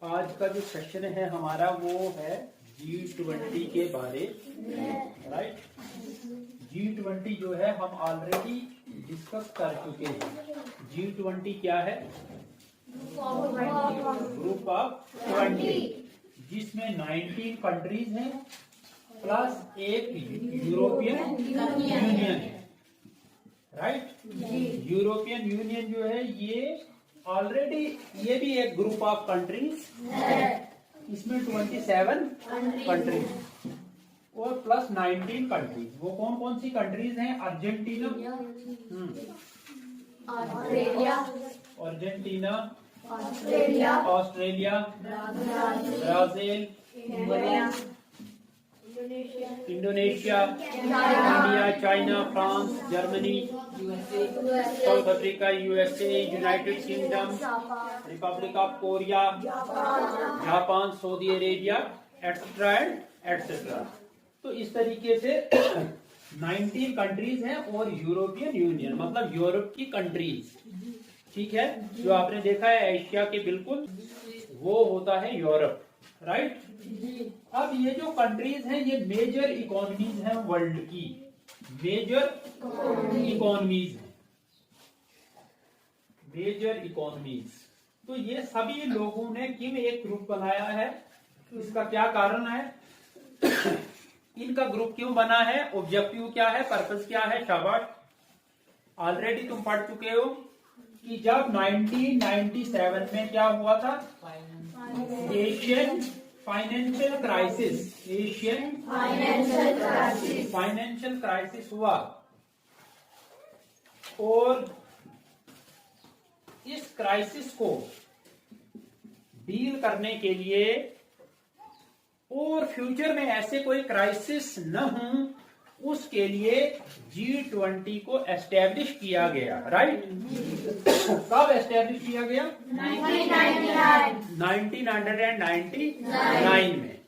आज का जो सेशन है हमारा वो है G20 के बारे, राइट। G20 जो है हम ऑलरेडी डिस्कस कर चुके हैं। G20 क्या है? ग्रुप ऑफ 20 जिसमें 19 कंट्रीज हैं प्लस एक यूरोपियन यूनियन है, राइट। यूरोपियन यूनियन जो है ये ऑलरेडी ये भी एक ग्रुप ऑफ कंट्रीज है। इसमें 27 कंट्रीज और प्लस 19 कंट्रीज। वो कौन कौन सी कंट्रीज हैं? Argentina, Argentina, Australia, Brazil, Indonesia, India, China, France, Germany, south Africa, USA, United kingdom, Republic of Korea, Japan, Saudi Arabia, etcetera and etcetera. तो इस तरीके से 19 कंट्रीज हैं और यूरोपियन यूनियन मतलब यूरोप की कंट्रीज, ठीक है। जो आपने देखा है एशिया के बिल्कुल वो होता है यूरोप, राइट। अब ये जो कंट्रीज हैं ये मेजर इकोनॉमीज हैं वर्ल्ड की, मेजर इकोनॉमीज हैं, मेजर इकोनॉमीज। तो ये सभी लोगों ने क्यों एक ग्रुप बनाया है, इसका क्या कारण है, इनका ग्रुप क्यों बना है, ऑब्जेक्टिव क्या है, पर्पस क्या है? शाबाश, ऑलरेडी तुम पढ़ चुके हो कि जब 1997 में क्या हुआ था, Asian financial crisis, Asian financial crisis हुआ और इस क्राइसिस को डील करने के लिए और फ्यूचर में ऐसे कोई क्राइसिस न हो उसके लिए G20 को एस्टेब्लिश किया गया, राइट। कब एस्टेब्लिश किया गया? 1999 में।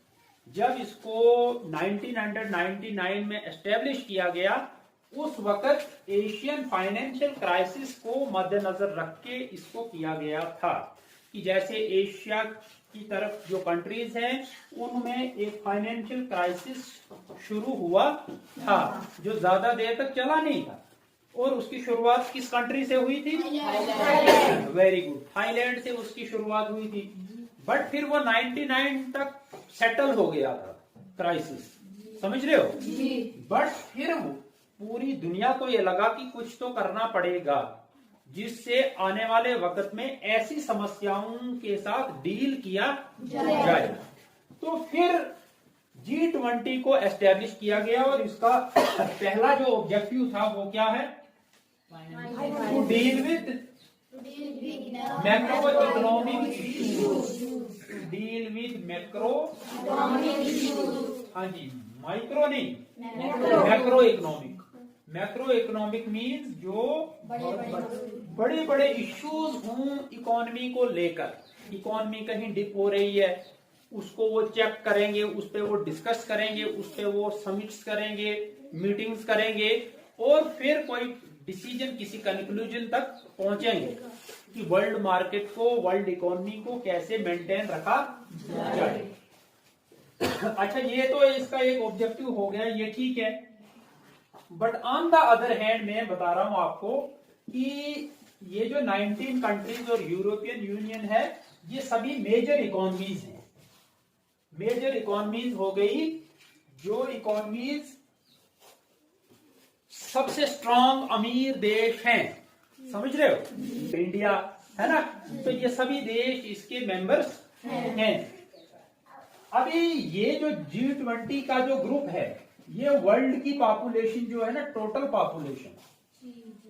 जब इसको 1999 में एस्टेब्लिश किया गया उस वक्त एशियन फाइनेंशियल क्राइसिस को मद्देनजर रख के इसको किया गया था कि जैसे एशिया की तरफ जो कंट्रीज हैं उनमें एक फाइनेंशियल क्राइसिस शुरू हुआ था जो ज्यादा देर तक चला नहीं था और उसकी शुरुआत किस कंट्री से हुई थी? वेरी गुड, थाईलैंड से उसकी शुरुआत हुई थी। बट फिर वो 99 तक सेटल हो गया था क्राइसिस, समझ रहे हो। बट फिर पूरी दुनिया को ये लगा कि कुछ तो करना पड़ेगा जिससे आने वाले वक्त में ऐसी समस्याओं के साथ डील किया जाए। तो फिर G20 को एस्टेब्लिश किया गया और इसका पहला जो ऑब्जेक्टिव था वो क्या है? To deal with macroeconomic issues, deal with macro, हाँ जी, माइक्रो नहीं, macroeconomic. Macroeconomic means जो बड़े बड़े इश्यूज हों इकोनॉमी को लेकर, इकोनॉमी कहीं डिप हो रही है उसको वो चेक करेंगे, उस पर वो डिस्कस करेंगे, उस पर वो समिट्स करेंगे, मीटिंग्स करेंगे और फिर कोई डिसीजन किसी कंक्लूजन तक पहुंचेंगे कि वर्ल्ड मार्केट को, वर्ल्ड इकोनॉमी को कैसे मेंटेन रखा जाए। अच्छा, ये तो इसका एक ऑब्जेक्टिव हो गया, ये ठीक है। But on the other hand मैं बता रहा हूं आपको कि ये जो 19 कंट्रीज और यूरोपियन यूनियन है ये सभी मेजर इकोनॉमीज हैं। मेजर इकोनॉमीज हो गई जो इकोनॉमीज सबसे स्ट्रांग अमीर देश हैं, समझ रहे हो, इंडिया है ना। तो ये सभी देश इसके मेंबर्स हैं। अभी ये जो G20 का जो ग्रुप है ये वर्ल्ड की पॉपुलेशन जो है ना, टोटल पॉपुलेशन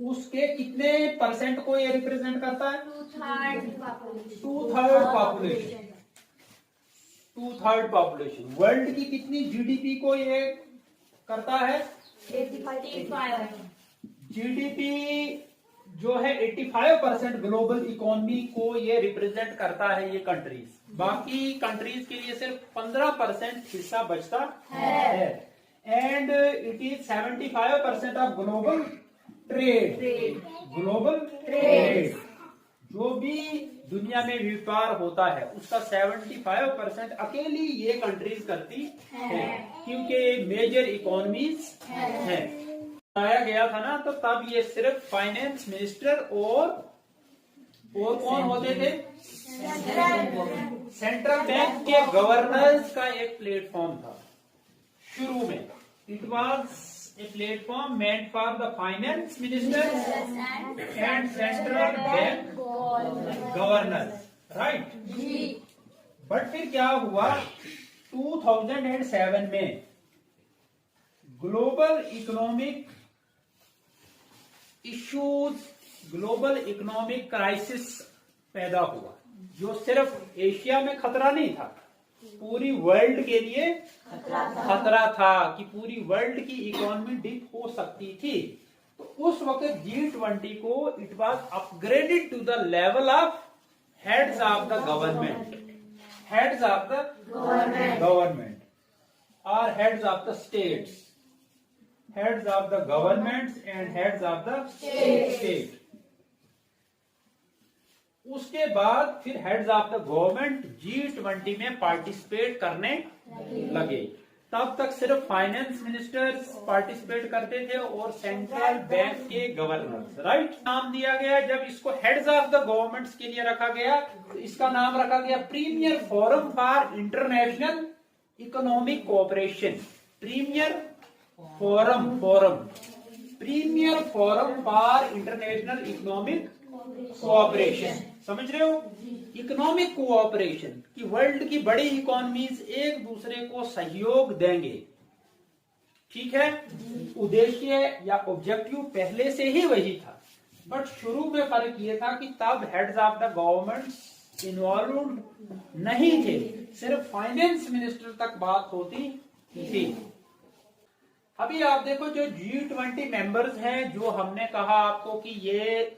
उसके कितने परसेंट को ये रिप्रेजेंट करता है? 2/3 पॉपुलेशन। 2/3 पॉपुलेशन। वर्ल्ड की कितनी जीडीपी को ये करता है? 85। जीडीपी जो है 85% ग्लोबल इकोनॉमी को ये रिप्रेजेंट करता है ये कंट्रीज। बाकी कंट्रीज के लिए सिर्फ 15% हिस्सा बचता है। And it is 75% of global trade. Global trade जो भी दुनिया में व्यापार होता है उसका 75% अकेली ये कंट्रीज करती है, क्योंकि मेजर इकोनॉमीज है। आया गया था ना, तो तब ये सिर्फ फाइनेंस मिनिस्टर और कौन होते थे? सेंट्रल बैंक के गवर्नर्स का एक प्लेटफॉर्म था शुरू में। It was a platform meant for the finance minister and central bank governors, right. But फिर क्या हुआ, 2007 में global economic issues, global economic crisis पैदा हुआ, जो सिर्फ एशिया में खतरा नहीं था, पूरी वर्ल्ड के लिए खतरा था कि पूरी वर्ल्ड की इकोनॉमी डिप हो सकती थी। तो उस वक्त G20 को it was upgraded to the level of heads of the government, heads of the government और heads of the states, heads of the governments and heads of the state। उसके बाद फिर heads of the government G20 में participate करने लगे। तब तक सिर्फ फाइनेंस मिनिस्टर्स पार्टिसिपेट करते थे और सेंट्रल बैंक के गवर्नर्स, राइट। नाम दिया गया, जब इसको हेड्स ऑफ द गवर्नमेंट्स के लिए रखा गया तो इसका नाम रखा गया premier forum for international economic cooperation. Premier forum premier forum for international economic cooperation, समझ रहे हो? इकोनॉमिक कोऑपरेशन कि वर्ल्ड की बड़ी इकोनॉमीज एक दूसरे को सहयोग देंगे, ठीक है। उद्देश्य या ऑब्जेक्टिव पहले से ही वही था, बट शुरू में फर्क ये था कि तब heads of the governments involve नहीं थे, सिर्फ फाइनेंस मिनिस्टर तक बात होती थी। अभी आप देखो जो G20 मेंबर्स हैं, जो हमने कहा आपको कि ये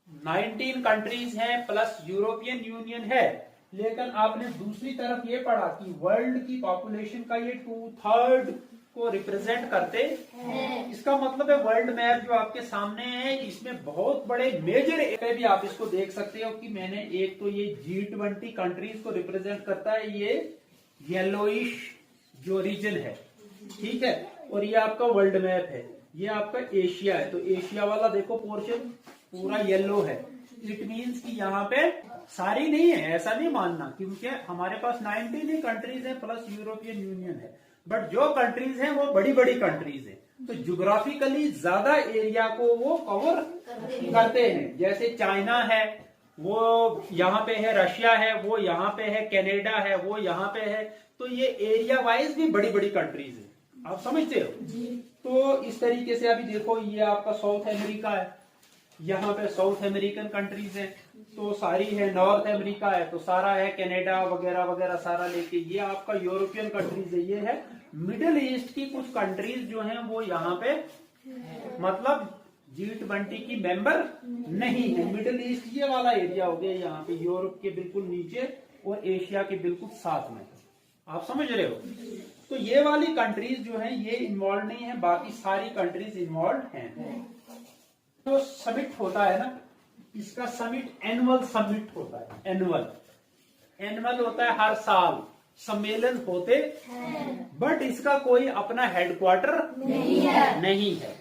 19 कंट्रीज हैं प्लस यूरोपियन यूनियन है, लेकिन आपने दूसरी तरफ ये पढ़ा कि वर्ल्ड की पॉपुलेशन का ये 2/3 को रिप्रेजेंट करते हैं। इसका मतलब है वर्ल्ड मैप जो आपके सामने है, इसमें बहुत बड़े मेजर पे भी आप इसको देख सकते हो कि मैंने एक तो ये G20 कंट्रीज को रिप्रेजेंट करता है, ये येलोइश जो रीजन है, ठीक है। और ये आपका वर्ल्ड मैप है, ये आपका एशिया है, तो एशिया वाला देखो पोर्शन पूरा येलो है। इट मींस कि यहाँ पे सारी नहीं है, ऐसा नहीं मानना, क्योंकि हमारे पास 19 कंट्रीज है प्लस यूरोपियन यूनियन है, बट जो कंट्रीज हैं वो बड़ी बड़ी कंट्रीज हैं, तो ज्योग्राफिकली ज्यादा एरिया को वो कवर करते हैं। जैसे चाइना है वो यहाँ पे है, रशिया है वो यहाँ पे है, कनाडा है वो यहाँ पे है, तो ये एरिया वाइज भी बड़ी बड़ी कंट्रीज है, आप समझते हो। तो इस तरीके से अभी देखो ये आपका साउथ अमेरिका है, यहाँ पे साउथ अमेरिकन कंट्रीज हैं, तो सारी है। नॉर्थ अमेरिका है तो सारा है, कनाडा वगैरह वगैरह सारा लेके ये आपका यूरोपियन कंट्रीज है। ये है मिडिल ईस्ट की कुछ कंट्रीज जो हैं वो यहाँ पे मतलब G20 की मेंबर नहीं है। मिडिल ईस्ट ये वाला एरिया हो गया, यहाँ पे यूरोप के बिल्कुल नीचे और एशिया के बिल्कुल साथ में, आप समझ रहे हो। तो ये वाली कंट्रीज जो हैं ये इन्वॉल्व नहीं है, बाकी सारी कंट्रीज इन्वॉल्व हैं। तो समिट होता है ना, इसका समिट एनुअल समिट होता है। एनुअल होता है, हर साल सम्मेलन होते, बट इसका कोई अपना हेडक्वार्टर नहीं है।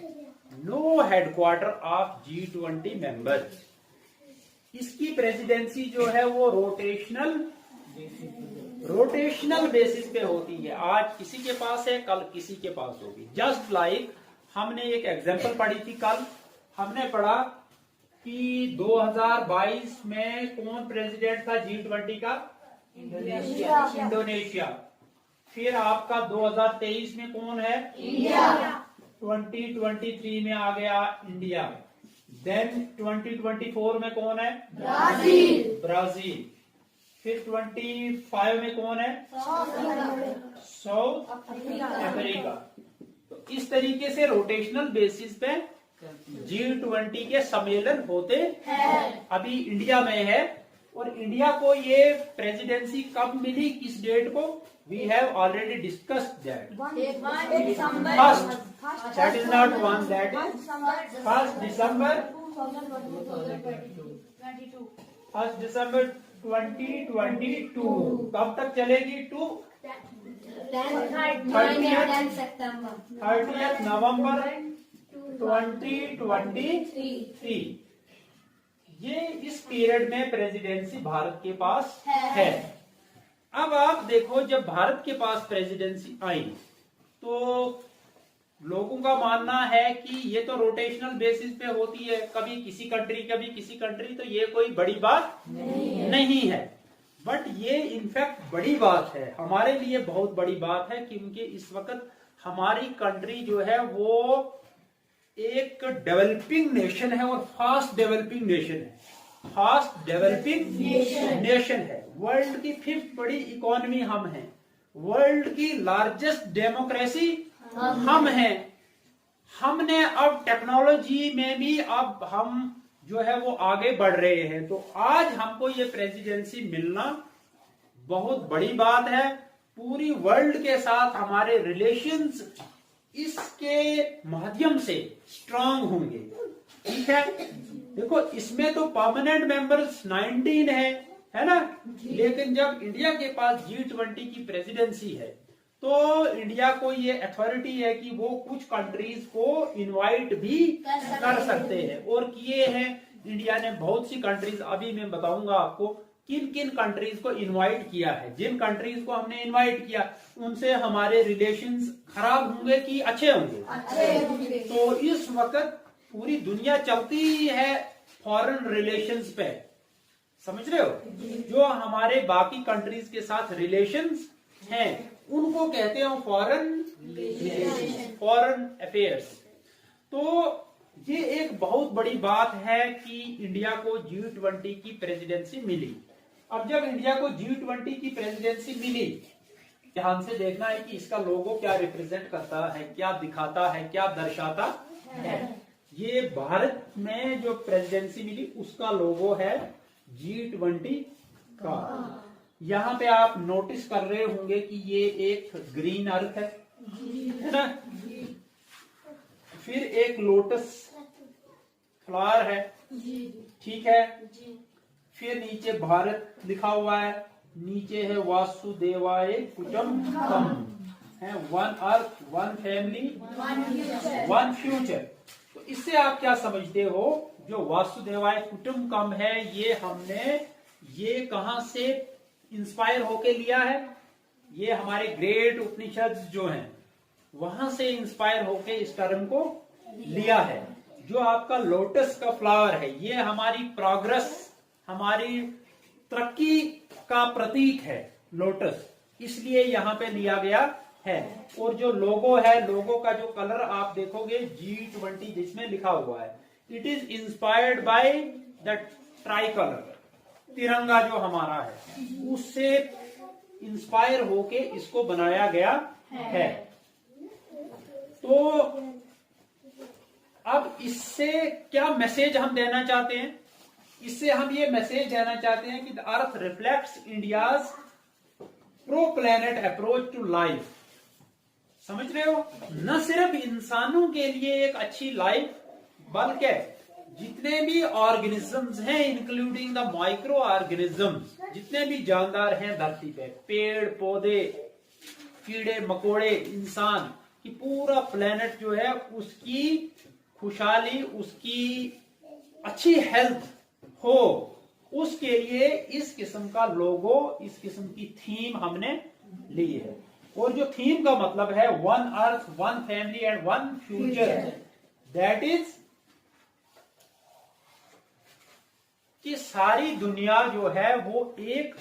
No headquarter of G20 members. इसकी प्रेसिडेंसी जो है वो रोटेशनल बेसिस पे होती है। आज किसी के पास है, कल किसी के पास होगी। जस्ट लाइक हमने एक एग्जांपल पढ़ी थी कल, हमने पढ़ा कि 2022 में कौन प्रेसिडेंट था G20 का? इंडोनेशिया। फिर आपका 2023 में कौन है? इंडिया। 2023 में आ गया इंडिया। देन 2024 में कौन है? ब्राजील। फिर 25 में कौन है? South Africa. तो इस तरीके से रोटेशनल बेसिस पे G20 के सम्मेलन होते हैं। अभी इंडिया में है, और इंडिया को ये प्रेसिडेंसी कब मिली, किस डेट को? We have already discussed that. First, that is not one, that is 1 December 1 दिसंबर 2022। कब तक चलेगी? टू 10 September 30 नवंबर 2023। ये इस पीरियड में प्रेसिडेंसी भारत के पास है। अब आप देखो, जब भारत के पास प्रेसिडेंसी आई तो लोगों का मानना है कि ये तो रोटेशनल बेसिस पे होती है, कभी किसी कंट्री कभी किसी कंट्री, तो ये कोई बड़ी बात नहीं है। बट ये इनफैक्ट बड़ी बात है, हमारे लिए बहुत बड़ी बात है, क्योंकि इस वक्त हमारी कंट्री जो है वो एक डेवलपिंग नेशन है और फास्ट डेवलपिंग नेशन है। फास्ट डेवलपिंग नेशन है। वर्ल्ड की 5th बड़ी इकोनॉमी हम हैं, वर्ल्ड की लार्जेस्ट डेमोक्रेसी हम हैं। हमने अब टेक्नोलॉजी में भी अब हम जो है वो आगे बढ़ रहे हैं। तो आज हमको ये प्रेसिडेंसी मिलना बहुत बड़ी बात है। पूरी वर्ल्ड के साथ हमारे रिलेशंस इसके माध्यम से स्ट्रांग होंगे। ठीक है, देखो इसमें तो परमानेंट मेंबर्स 19 है ना, लेकिन जब इंडिया के पास G20 की प्रेसिडेंसी है तो इंडिया को ये अथॉरिटी है कि वो कुछ कंट्रीज को इनवाइट भी कर सकते हैं, और किए हैं। इंडिया ने बहुत सी कंट्रीज, अभी मैं बताऊंगा आपको किन किन कंट्रीज को इनवाइट किया है। जिन कंट्रीज को हमने इनवाइट किया उनसे हमारे रिलेशंस खराब होंगे कि अच्छे होंगे? तो इस वक्त पूरी दुनिया चलती है फॉरेन रिलेशंस पे, समझ रहे हो? जो हमारे बाकी कंट्रीज के साथ रिलेशंस हैं उनको कहते हैं फॉरेन रिलेशंस, फॉरेन अफेयर्स। तो ये एक बहुत बड़ी बात है कि इंडिया को G20 की प्रेसिडेंसी मिली। अब जब इंडिया को G20 की प्रेसिडेंसी मिली, ध्यान से देखना है कि इसका लोगो क्या रिप्रेजेंट करता है, क्या दिखाता है, क्या दर्शाता है। ये भारत में जो प्रेसिडेंसी मिली उसका लोगो है G20 का। यहाँ पे आप नोटिस कर रहे होंगे कि ये एक ग्रीन अर्थ है ना, फिर एक लोटस फ्लावर है, ठीक है, फिर नीचे भारत लिखा हुआ है, नीचे है वासुदेवाय कुटुंबकम, है one earth, one family, one future. तो इससे आप क्या समझते हो? जो वासुदेवाय कुटुंबकम है ये कहां से इंस्पायर होके लिया है? ये हमारे ग्रेट उपनिषद जो हैं वहां से इंस्पायर होके इस टर्म को लिया है। जो आपका लोटस का फ्लावर है ये हमारी प्रोग्रेस, हमारी तरक्की का प्रतीक है लोटस, इसलिए यहाँ पे लिया गया है। और जो लोगो है, लोगो का जो कलर आप देखोगे G20 जिसमें लिखा हुआ है, it is inspired by the try colour, तिरंगा जो हमारा है उससे इंस्पायर होके इसको बनाया गया है। तो अब इससे क्या मैसेज हम देना चाहते हैं? इससे हम ये मैसेज देना चाहते हैं कि the earth reflects India's pro planet approach to life. समझ रहे हो? न सिर्फ इंसानों के लिए एक अच्छी लाइफ, बल्कि जितने भी ऑर्गेनिजम्स हैं इंक्लूडिंग द माइक्रो ऑर्गेनिजम्स, जितने भी जानदार हैं धरती पे, पेड़ पौधे, कीड़े मकोड़े, इंसान, कि पूरा प्लेनेट जो है उसकी खुशहाली, उसकी अच्छी हेल्थ हो, उसके लिए इस किस्म का लोगो, इस किस्म की थीम हमने ली है। और जो थीम का मतलब है one earth, one family and one future, that is कि सारी दुनिया जो है वो एक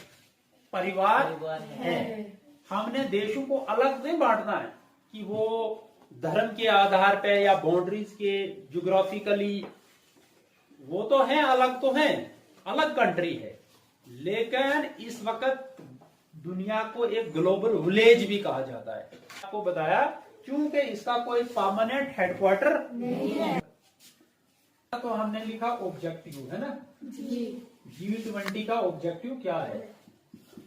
परिवार है। हमने देशों को अलग नहीं बांटना है कि वो धर्म के आधार पे या बाउंड्रीज के ज्योग्राफिकली, वो तो है अलग, तो है अलग कंट्री है, लेकिन इस वक्त दुनिया को एक ग्लोबल विलेज भी कहा जाता है। आपको बताया क्योंकि इसका कोई परमानेंट हेडक्वार्टर नहीं है। तो हमने लिखा ऑब्जेक्टिव, है ना? G20 का ऑब्जेक्टिव क्या है?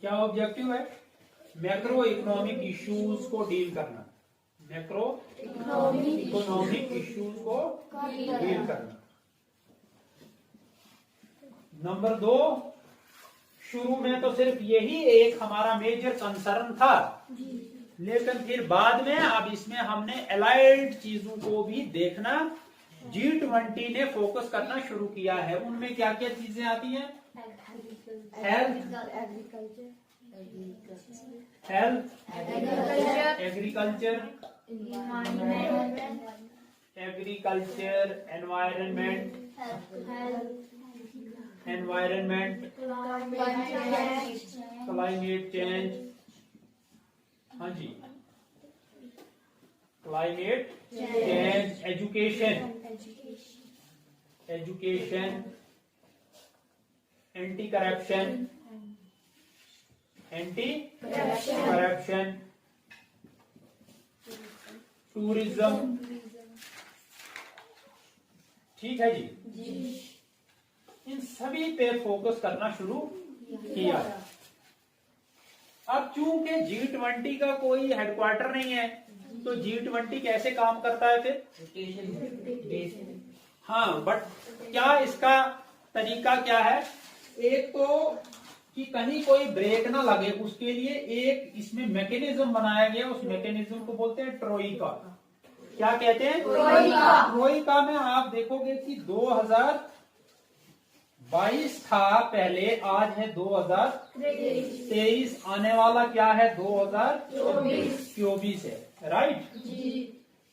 क्या ऑब्जेक्टिव है? मैक्रो इकोनॉमिक इश्यूज को डील करना, मैक्रो इकोनॉमिक इश्यूज को डील करना। नंबर 2, शुरू में तो सिर्फ यही एक हमारा मेजर कंसर्न था, लेकिन फिर बाद में अब इसमें हमने एलाइड चीजों को भी देखना G20 ने फोकस करना शुरू किया है। उनमें क्या क्या चीजें आती हैं? Health, agriculture, environment, climate change, हाँ जी, climate change, education, anti corruption, tourism. ठीक है जी, इन सभी पे फोकस करना शुरू किया। अब चूंकि G20 का कोई हेडक्वार्टर नहीं है, तो G20 कैसे काम करता है फिर? हाँ, बट क्या इसका तरीका क्या है? एक तो कि कहीं कोई ब्रेक ना लगे, उसके लिए एक इसमें मैकेनिज्म बनाया गया। उस मैकेनिज्म को बोलते हैं ट्रोइका। क्या कहते हैं? ट्रोइका में आप देखोगे कि 2022 था पहले, आज है 2023, आने वाला क्या है? 2024 है, राइट?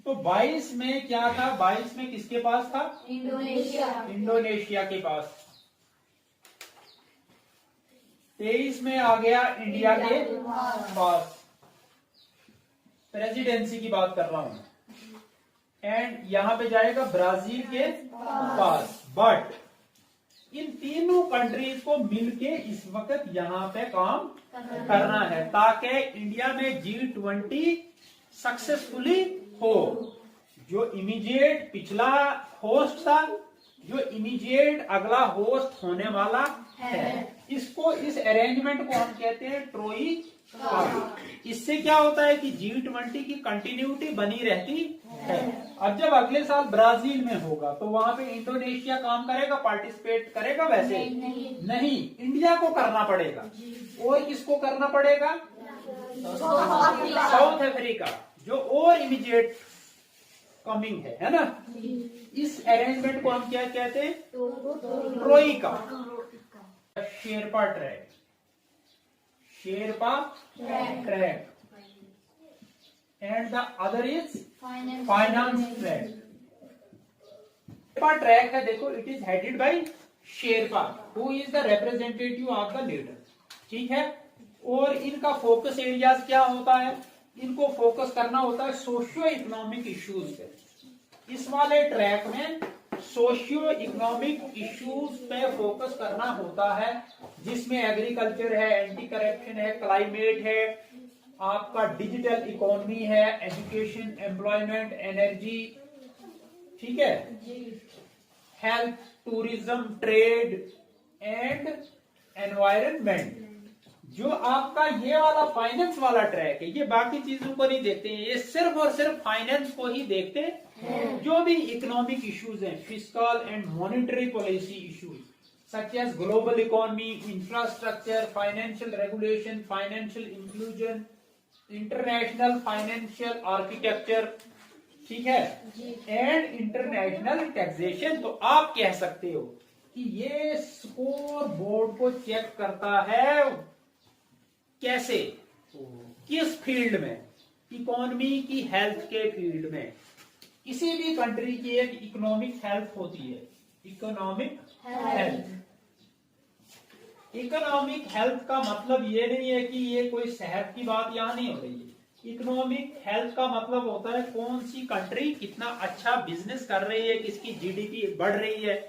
तो 22 में क्या था? 22 में किसके पास था? इंडोनेशिया के पास। 23 में आ गया इंडिया के पास। प्रेसिडेंसी की बात कर रहा हूं। एंड यहां पे जाएगा ब्राजील के पास। बट इन तीनों कंट्रीज को मिलके इस वक्त यहां पे काम करना है, ताकि इंडिया में G20 सक्सेसफुली हो। जो इमीडिएट पिछला होस्ट था, जो इमीडिएट अगला होस्ट होने वाला है, इसको, इस अरेंजमेंट को हम कहते हैं ट्रोइका। इससे क्या होता है कि G20 की कंटिन्यूटी बनी रहती है। अब जब अगले साल ब्राजील में होगा तो वहां पे इंडोनेशिया काम करेगा, पार्टिसिपेट करेगा? वैसे नहीं, इंडिया को करना पड़ेगा। और किसको करना पड़ेगा? साउथ अफ्रीका, जो और इमीडिएट कमिंग है ना। इस अरेंजमेंट को हम क्या कहते हैं? Troikaa. Sherpa track, and the other is finance track. Sherpa track है, देखो, it is headed by Sherpa, who is the representative of the leader. ठीक है। और इनका फोकस एरियाज क्या होता है? इनको फोकस करना होता है सोशियो इकोनॉमिक इश्यूज पे। इस वाले ट्रैक में सोशियो इकोनॉमिक इश्यूज पे फोकस करना होता है, जिसमें एग्रीकल्चर है, एंटी करप्शन है, क्लाइमेट है, आपका डिजिटल इकोनॉमी है, एजुकेशन, एम्प्लॉयमेंट, एनर्जी, ठीक है, health, tourism, trade and environment. जो आपका ये वाला फाइनेंस वाला ट्रैक है, ये बाकी चीजों को नहीं देखते हैं, ये सिर्फ और सिर्फ फाइनेंस को ही देखते हैं। जो भी इकोनॉमिक इश्यूज हैं, fiscal and monetary policy issues such as global economy, infrastructure, financial regulation, financial inclusion, international financial architecture, ठीक है, एंड इंटरनेशनल टैक्सेशन। तो आप कह सकते हो कि ये स्कोर बोर्ड को चेक करता है कैसे, किस फील्ड में? इकोनॉमी की, हेल्थ के फील्ड में। किसी भी कंट्री की एक इकोनॉमिक हेल्थ होती है, इकोनॉमिक हेल्थ। इकोनॉमिक हेल्थ का मतलब ये नहीं है कि ये कोई सेहत की बात यहाँ नहीं हो रही है। इकोनॉमिक हेल्थ का मतलब होता है कौन सी कंट्री कितना अच्छा बिजनेस कर रही है, किसकी जीडीपी बढ़ रही है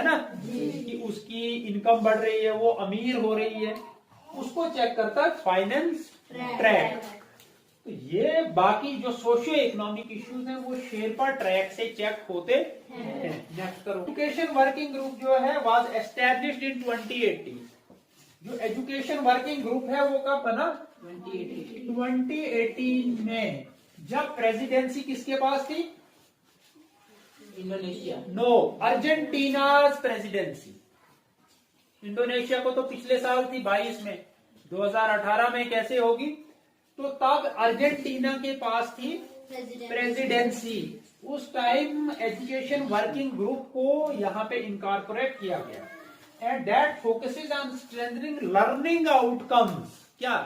ना, कि उसकी इनकम बढ़ रही है, वो अमीर हो रही है, उसको चेक करता है फाइनेंस ट्रैक। तो ये बाकी जो सोशियो इकोनॉमिक इश्यूज हैं वो शेरपा ट्रैक से चेक होते हैं। नेक्स्ट करो। एजुकेशन वर्किंग ग्रुप जो है वाज एस्टैब्लिश्ड इन 2018। जो एजुकेशन वर्किंग ग्रुप है वो कब बना? 2018 में। जब प्रेसिडेंसी किसके पास थी? Indonesia, no, Argentina's presidency. Indonesia को तो पिछले साल थी 22 में, 2018 में कैसे होगी? तो तब अर्जेंटीना के पास थी प्रेसिडेंसी। उस टाइम एजुकेशन वर्किंग ग्रुप को यहाँ पे इनकॉर्पोरेट किया गया and that focuses on strengthening learning outcomes. क्या?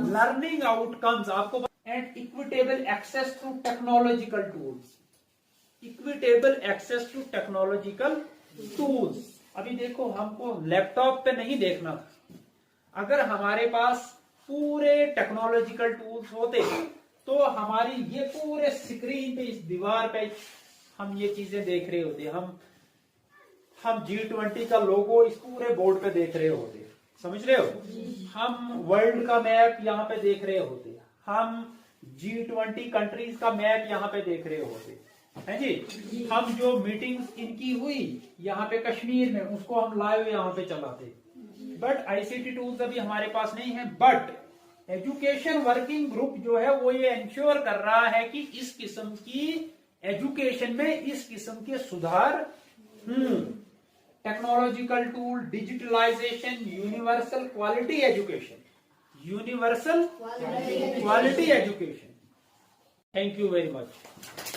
लर्निंग आउटकम्स आपको and equitable access to technological tools. Equitable access to technological tools. अभी देखो, हमको लैपटॉप पे नहीं देखना था, अगर हमारे पास पूरे टेक्नोलॉजिकल टूल्स होते तो हमारी ये पूरे स्क्रीन पे, इस दीवार पे हम ये चीजें देख रहे होते। हम G20 का लोगो इस पूरे बोर्ड पे देख रहे होते, समझ रहे हो? हम वर्ल्ड का मैप यहाँ पे देख रहे होते, हम G20 कंट्रीज का मैप यहाँ पे देख रहे होते हैं जी। हम जो मीटिंग्स इनकी हुई यहाँ पे कश्मीर में, उसको हम लाइव यहाँ पे चलाते। बट आईसीटी टूल्स अभी हमारे पास नहीं है। बट एजुकेशन वर्किंग ग्रुप जो है वो ये इंश्योर कर रहा है कि इस किस्म की एजुकेशन में इस किस्म के सुधार, technological tool, digitalisation, universal quality education, universal quality education. Thank you very much.